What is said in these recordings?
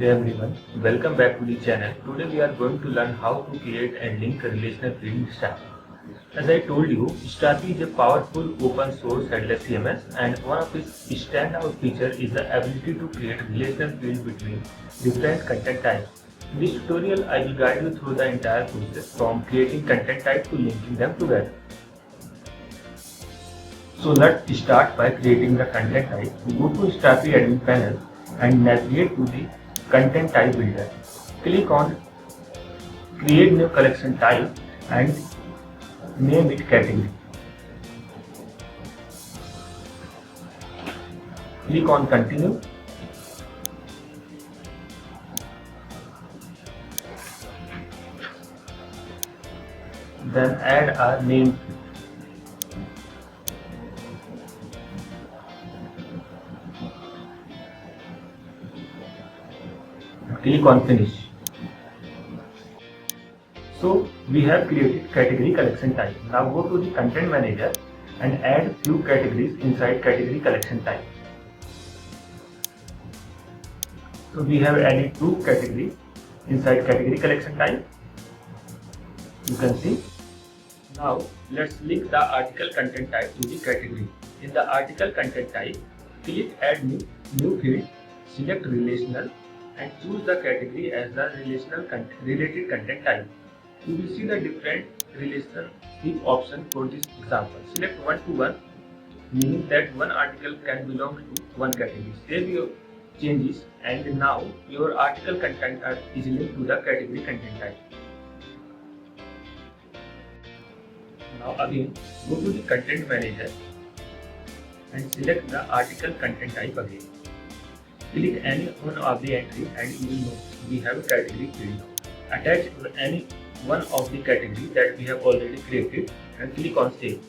Hey everyone, welcome back to the channel. Today we are going to learn how to create and link a relational field in Strapi. As I told you, Strapi is a powerful open source headless CMS, and one of its standout features is the ability to create relational fields between different content types. In this tutorial, I will guide you through the entire process from creating content type to linking them together. So let's start by creating the content type. Go to Strapi admin panel and navigate to the content type builder. Click on create new collection type and name it category. Click on continue. Then add a name. Click on finish. So we have created category collection type. Now go to the content manager and add few categories inside category collection type. So we have added two categories inside category collection type. You can see. Now let's link the article content type to the category. In the article content type, click add new field, select relational and choose the category as the related content type. You will see the different relationship option for this example. Select 1 to 1, meaning that one article can belong to one category. Save your changes and now your article content is linked to the category content type. Now again, go to the content manager and select the article content type again. Click any one of the entry and you will know we have a category field now. Attach any one of the category that we have already created and click on save.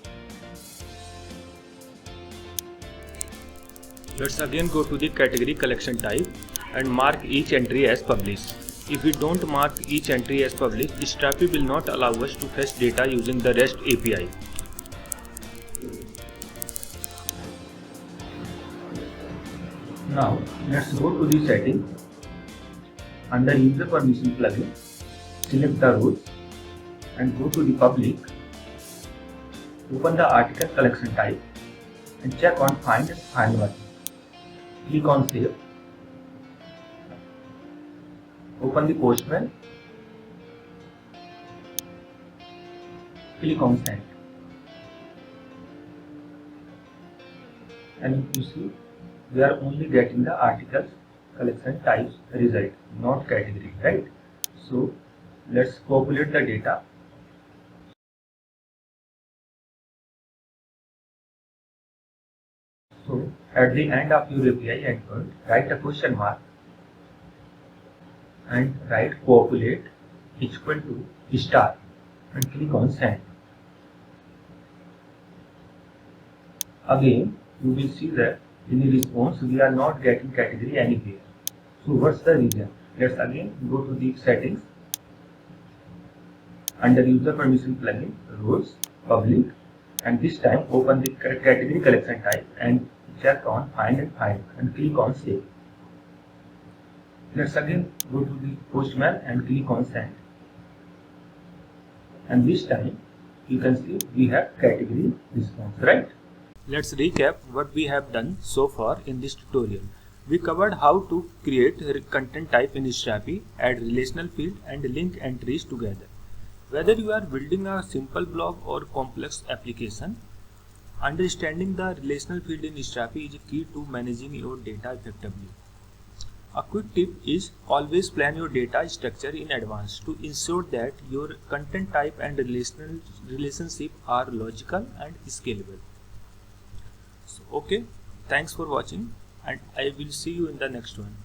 Let's again go to the category collection type and mark each entry as published. If we don't mark each entry as published, Strapi will not allow us to fetch data using the REST API. Now let's go to the setting. Under user permission plugin, select the roles and go to the public. Open the article collection type and check on find and find button. Click on save. Open the postman. Click on send. And you see we are only getting the articles collection types result, not category, right? So let's populate the data. So at the end of your API endpoint, write a question mark and write populate equal to star and click on send. Again, you will see that in the response we are not getting category anywhere. So what's the reason? Let's again go to the settings. Under user permission plugin, roles, public, and this time open the category collection type and check on find and click on save. Let's again go to the postman and click on send. And this time you can see we have category response, right? Let's recap what we have done so far in this tutorial. We covered how to create content type in Strapi, add relational field and link entries together. Whether you are building a simple blog or complex application, understanding the relational field in Strapi is key to managing your data effectively. A quick tip is always plan your data structure in advance to ensure that your content type and relationship are logical and scalable. So, okay, thanks for watching and I will see you in the next one.